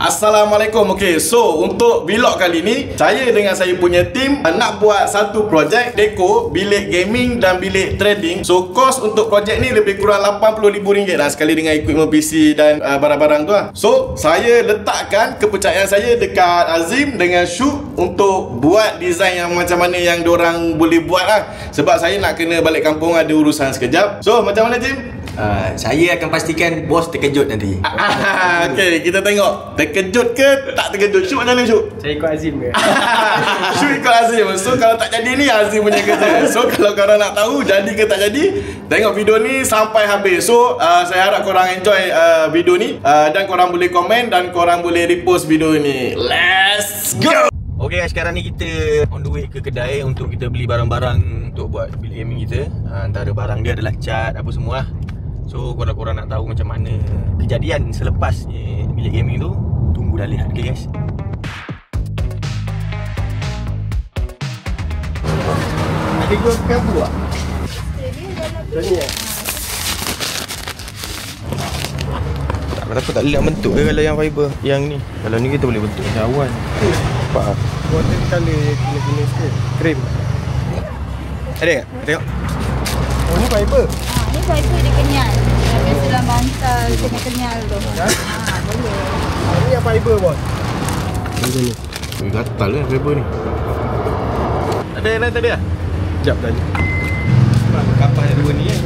Assalamualaikum. Okay, so untuk vlog kali ni, saya dengan saya punya team nak buat satu projek deko bilik gaming dan bilik trading. So kos untuk projek ni lebih kurang RM80,000 lah, sekali dengan equipment PC dan barang-barang tu lah. So saya letakkan kepercayaan saya dekat Azim dengan Syuk untuk buat design yang macam mana yang diorang boleh buat lah. Sebab saya nak kena balik kampung, ada urusan sekejap. So macam mana Jim? Saya akan pastikan bos terkejut nanti. Okay, kita tengok terkejut ke tak terkejut. Syuk macam mana Syuk? Saya ikut Azim ke? Syuk ikut Azim. So kalau tak jadi ni Azim punya kerja. So kalau korang nak tahu jadi ke tak jadi, tengok video ni sampai habis. So saya harap korang enjoy video ni, dan korang boleh komen dan korang boleh repost video ni. Let's go! Okay, sekarang ni kita on the way ke kedai untuk kita beli barang-barang untuk buat bilik gaming kita. Antara barang dia adalah cat apa semua lah. So korang-korang nak tahu macam mana kejadian selepas bilik gaming tu, tunggu dah lihat. Okay guys. Ada jual kabur tak? Macam ni lah. Tak tak boleh nak bentuk ke kalau yang fiber yang ni. Kalau ni kita boleh bentuk macam awan. Nampak tak? Water colour kena sikit. Krim. Ada tak? Tengok. Oh ni fiber. Ni fiber dia kenyal. Biasa dalam bantal kenyal tu. Boleh. Ni yang fiber bos. Macam ni. Gatal lah fiber ni. Ada yang lain tadi lah? Sekejap tadi. Kapal ada dua ni kan?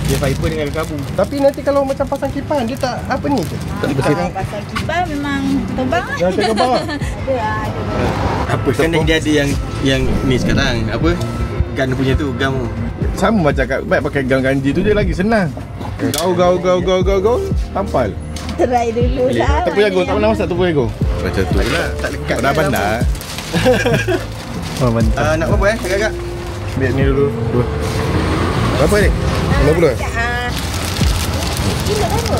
Dia fiber dengan kabur. Tapi nanti kalau macam pasang kipas dia tak apa ni ke? Tak boleh bersih. Pasal kipas memang terbang lah. Dah terbang lah. Ada. Apa kan dia ada yang ni sekarang apa? Gun punya tu, gam. Sama macam kat bike pakai gang ganji tu je lagi senang. Gau tampal. Try dulu lah. Tepung jagung tak pernah masak tepung jagung. Macam tu lah. Tak lekat. Dah bandar. Oh mantap. Nak berapa Kakak? Ambil ni dulu. Dua. Berapa ni? 50 Kilo berapa?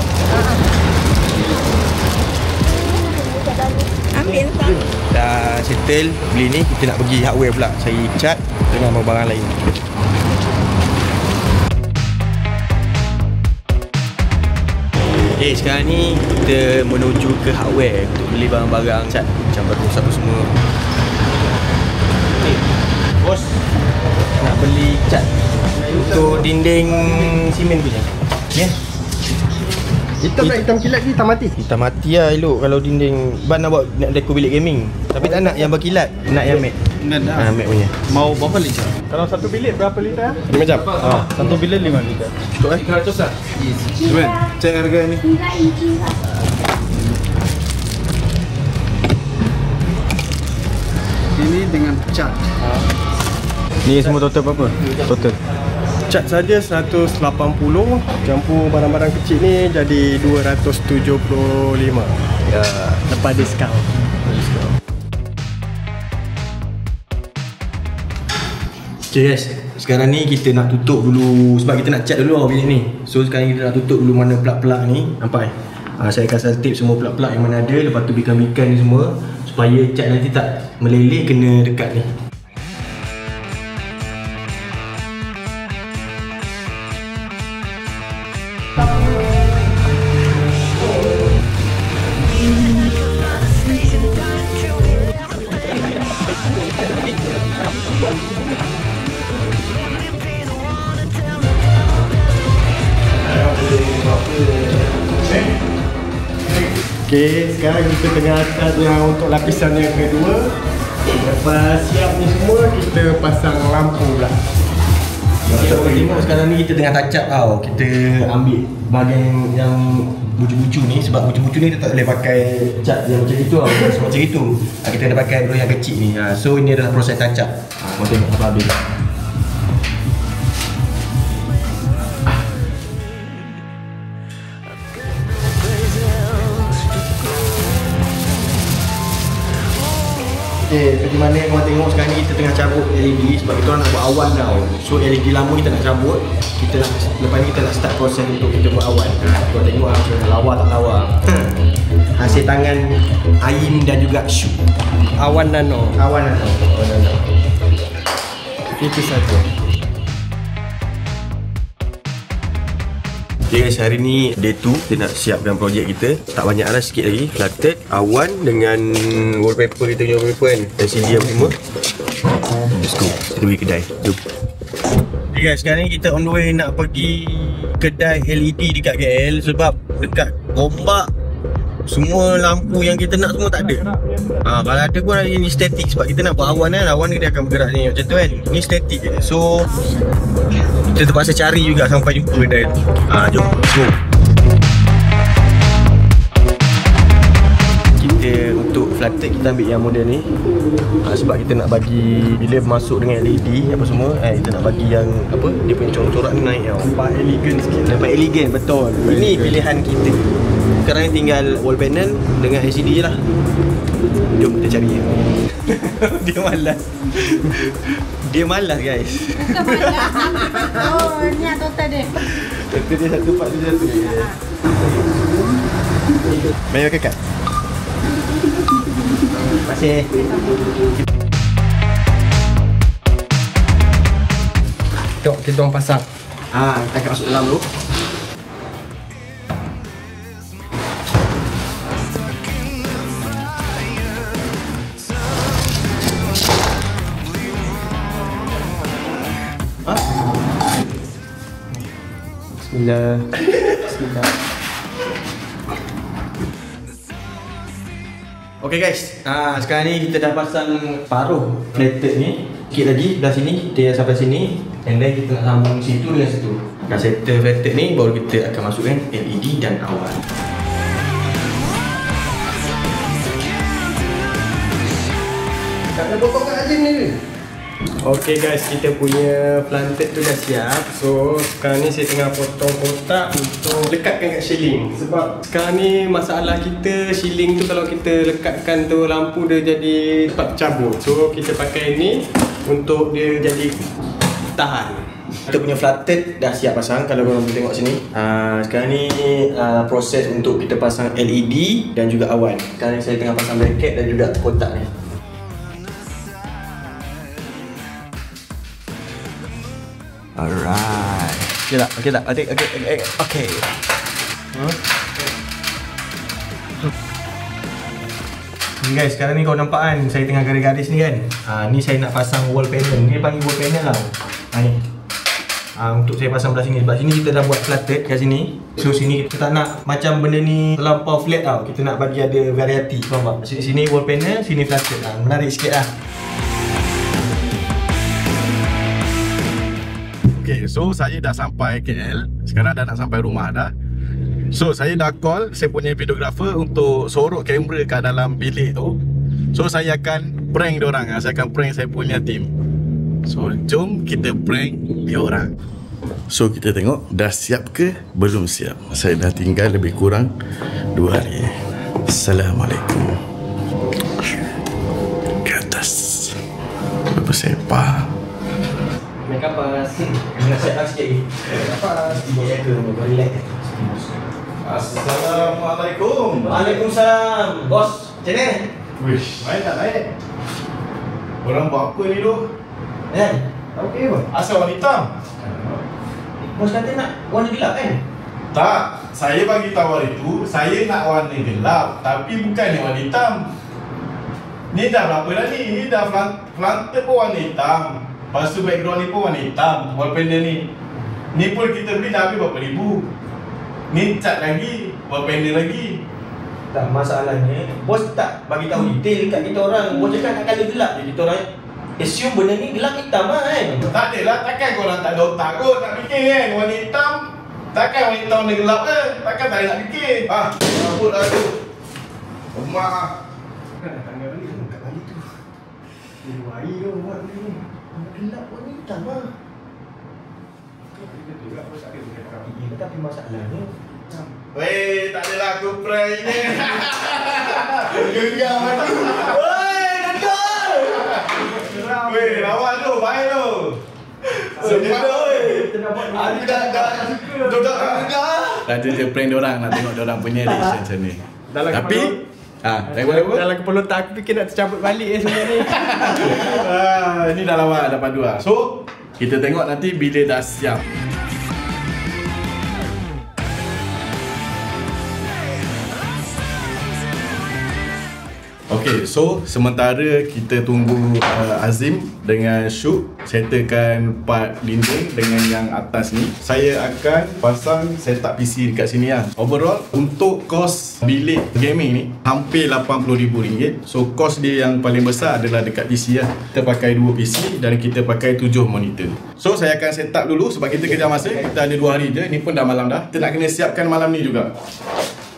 Ambil tak? Dah settle beli ni, kita nak pergi hardware pula. Saya cat dengan barang lain. Okay, sekarang ni kita menuju ke hardware untuk beli barang-barang cat macam bagus apa semua. Okay, bos nak beli cat untuk dinding simen punya. Ya. Hitam tak hitam kilat hitam mati. Hitam mati lah elok kalau dinding. Ban nak buat nak deko bilik gaming. Tapi tak nak yang berkilat, nak yang matte. Matte punya. Mau berapa liter? Kalau satu bilik berapa liter? 5 jam. Satu bilik 5 liter. Cukup 300 lah. Cuba cek harga ni. Ini dengan cat. Ni semua total berapa? Total. Cat saja 180, campur barang-barang kecil ni jadi 275. Ya, Lepas diskaun. okay guys, sekarang ni kita nak tutup dulu sebab kita nak cat dulu bilik ni. So sekarang kita nak tutup dulu mana plug-plug ni. Nampak saya akan selotip semua plug-plug yang mana ada. Lepas tu bikan-bikan ni semua supaya cat nanti tak meleleh kena dekat ni. Okay, sekarang kita tengah cat yang untuk lapisan yang kedua. Lepas siap ni semua, kita pasang lampu pula. Kita tengok sekarang ni kita tengah touch up tau. Kita ambil bahagian yang bucu-bucu ni. Sebab bucu-bucu ni kita tak boleh pakai cat yang macam itu tau. Macam itu kita kena pakai bro yang kecil ni. So ini adalah proses touch up. Kau tengok sampai habis. Okay, seperti mana yang korang tengok sekarang ni kita tengah cabut LED sebab kita nak buat awan tau. So LED lama kita nak cabut. Kita nak, lepas ni kita nak start proses untuk kita buat awan. Korang tengok lah macam lawa tak lawa. Hasil tangan Aim dan juga Syuk. Awan nano. Awan nano. Itu saja. Okay guys, hari ni day 2 kita nak siapkan projek kita. Tak banyak lah, sikit lagi. Flatted, awan dengan wallpaper kita punya wallpaper kan, LCD apa semua. Let's go, kita pergi kedai. Jom. Okay guys, sekarang ni kita on the way nak pergi kedai LED dekat KL. Sebab dekat Gombak semua lampu yang kita nak semua tak ada. Kalau ada pun ada ni statik. Sebab kita nak buat awan kan, awan ni dia akan bergerak ni macam tu kan. Ni statik je. So kita terpaksa cari juga sampai jumpa kedai tu. Jom, let's go. Kita untuk flatted kita ambil yang model ni. Sebab kita nak bagi bila masuk dengan LED apa semua, kita nak bagi yang apa, dia punya corak-corak ni naik tau. Nampak elegan sikit. Nampak elegan, betul. Ini pilihan kita. Sekarang ni tinggal wall panel dengan LCD je lah. Jom kita cari. Dia malas. Dia malas guys. Bukan malas. Oh, ni total dia. Total dia satu part dia satu. Bayar ke kad? Terima kasih. Jom kita orang pasang. Kita akan masuk dalam dulu. Bismillah. Bismillah. Okay guys, sekarang ni kita dah pasang paruh flatted ni. Sikit lagi belah sini, kita sampai sini. And then kita nak sambung situ dengan situ. Dah settle flatted ni, baru kita akan masukkan LED dan awan. Tak ada potong kat Azim ni. Okay guys, kita punya planted tu dah siap. So sekarang ni saya tengah potong kotak untuk lekatkan kat ceiling. Sebab sekarang ni masalah kita ceiling tu, kalau kita lekatkan tu lampu dia jadi cepat cabut. So kita pakai ni untuk dia jadi tahan. Kita punya flatted dah siap pasang. Kalau korang boleh tengok sini, sekarang ni proses untuk kita pasang LED dan juga awan. Sekarang ni saya tengah pasang bracket dan juga kotak ni. Alright. Okay tak? Okay tak? Okay. Ni guys, sekarang ni kau nampak kan, saya tengah garis-garis ni kan. Ni saya nak pasang wall panel. Ni panggil wall panel tau. Ni. Untuk saya pasang belah sini. Sebab sini kita dah buat flatted kat sini. So sini kita tak nak macam benda ni terlampau flat tau. Kita nak bagi ada variety. Faham tak? Sini wall panel, sini flatted lah. Menarik sikit lah. Okay, so saya dah sampai KL. Sekarang dah nak sampai rumah dah. So saya dah call saya punya videographer untuk sorok kamera kat dalam bilik tu. So saya akan prank diorang. Saya akan prank saya punya team. So jom kita prank diorang. So kita tengok dah siap ke belum siap. Saya dah tinggal lebih kurang 2 hari. Assalamualaikum. Ke atas. Bersepa. Main kapas. Nak siap lah sikit lagi. Kapas. Dia jaga, relax. Assalamualaikum. Waalaikumsalam. Bos, macam mana? Wish, baik tak baik? Orang buat apa ni tu? Okey apa? Asal warna hitam? Bos kata nak warna gelap kan? Tak, saya bagi tahu hari tu saya nak warna gelap, tapi bukan yang warna hitam. Ni dah berapa dah ni? Ni dah planter pun warna hitam. Lepas tu background ni pun warna hitam, wall panel ni. Ni pun kita beli dah habis berapa ribu. Ni cat lagi, wall panel lagi. Tak, masalahnya bos tak bagi tahu detail kat kita orang. Bos cakap nak colour gelap je. Kita orang assume benda ni gelap hitam lah kan. Tak adalah, takkan korang tak ada otak kot nak fikir kan. Warna hitam, takkan warna hitam warna gelap kan. Takkan tak ada nak fikir. Rambut lah tu. Emak lah. Tanggal balik tu kat balik tu. Dia air tu buat ni. Warna gelap warna hitam lah. Kita juga bos ada dekat. Tapi masalahnya Weh, tak adalah aku prank ni. Genggam mati. Weh, genggam. Weh, lawan tu, baik tu. Sempat weh. Ada dah suka. Nanti dia prank diorang, nak tengok diorang punya reaction macam ni. Tapi dalam kepala otak aku fikir nak tercabut balik sebenarnya ni. Ini dah lawan, dapat 2. So, kita tengok nanti bila dah siap. Okay, so sementara kita tunggu Azim dengan Syuk settlekan part dinding dengan yang atas ni, saya akan pasang setup PC dekat sini lah. Overall, untuk kos bilik gaming ni hampir RM80,000. So kos dia yang paling besar adalah dekat PC lah. Kita pakai 2 PC dan kita pakai 7 monitor. So saya akan set up dulu sebab kita kejar masa. Kita ada 2 hari je, ni pun dah malam dah. Kita nak kena siapkan malam ni juga.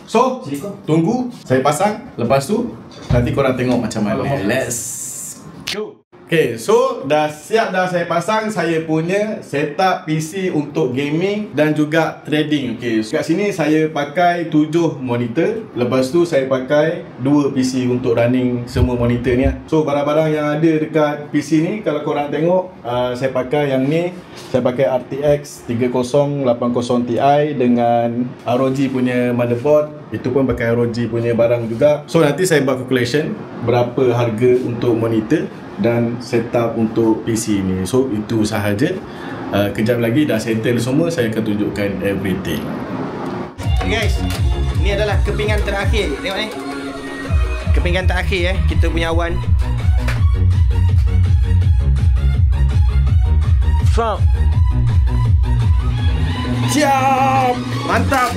So, tunggu saya pasang. Lepas tu nanti korang tengok macam mana. Let's go. Okay, so dah siap dah saya pasang saya punya setup PC untuk gaming dan juga trading. Okay, so kat sini saya pakai 7 monitor. Lepas tu saya pakai 2 PC untuk running semua monitor ni. So barang-barang yang ada dekat PC ni, kalau korang tengok, saya pakai yang ni. Saya pakai RTX 3080 Ti dengan ROG punya motherboard. Itu pun pakai ROG punya barang juga. So nanti saya buat calculation berapa harga untuk monitor dan setup untuk PC ni. So itu sahaja. Kejap lagi dah settle semua, saya akan tunjukkan everything. Okay guys, ni adalah kepingan terakhir. Tengok ni, kepingan terakhir kita punya awan. Strong. Siap. Mantap.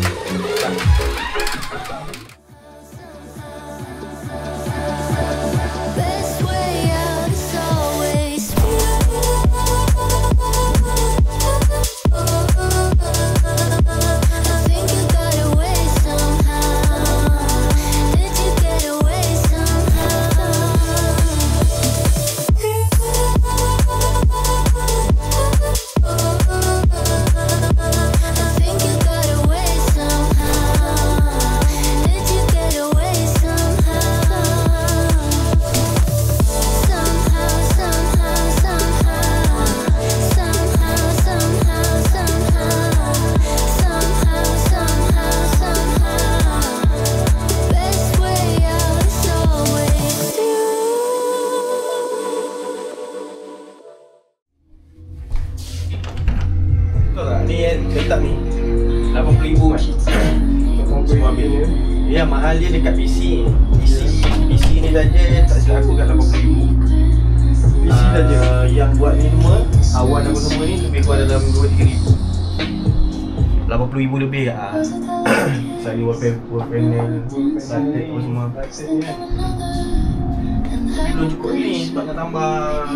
Setup ni RM80,000 kan. Semua ambil ni. Ya, mahal dia dekat PC. PC ni saja tak silap aku kat RM80,000. PC saja. Yang buat ni semua, awan apa semua ni lebih kurang dalam RM2-3,000. RM80,000 lebih lah. Saya wallpaper, panel, lantai apa semua. Tapi belum cukup ni sebab nak tambah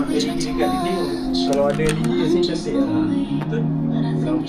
LED dekat dinding. Kalau ada LED sini cantik lah. Betul? Lampu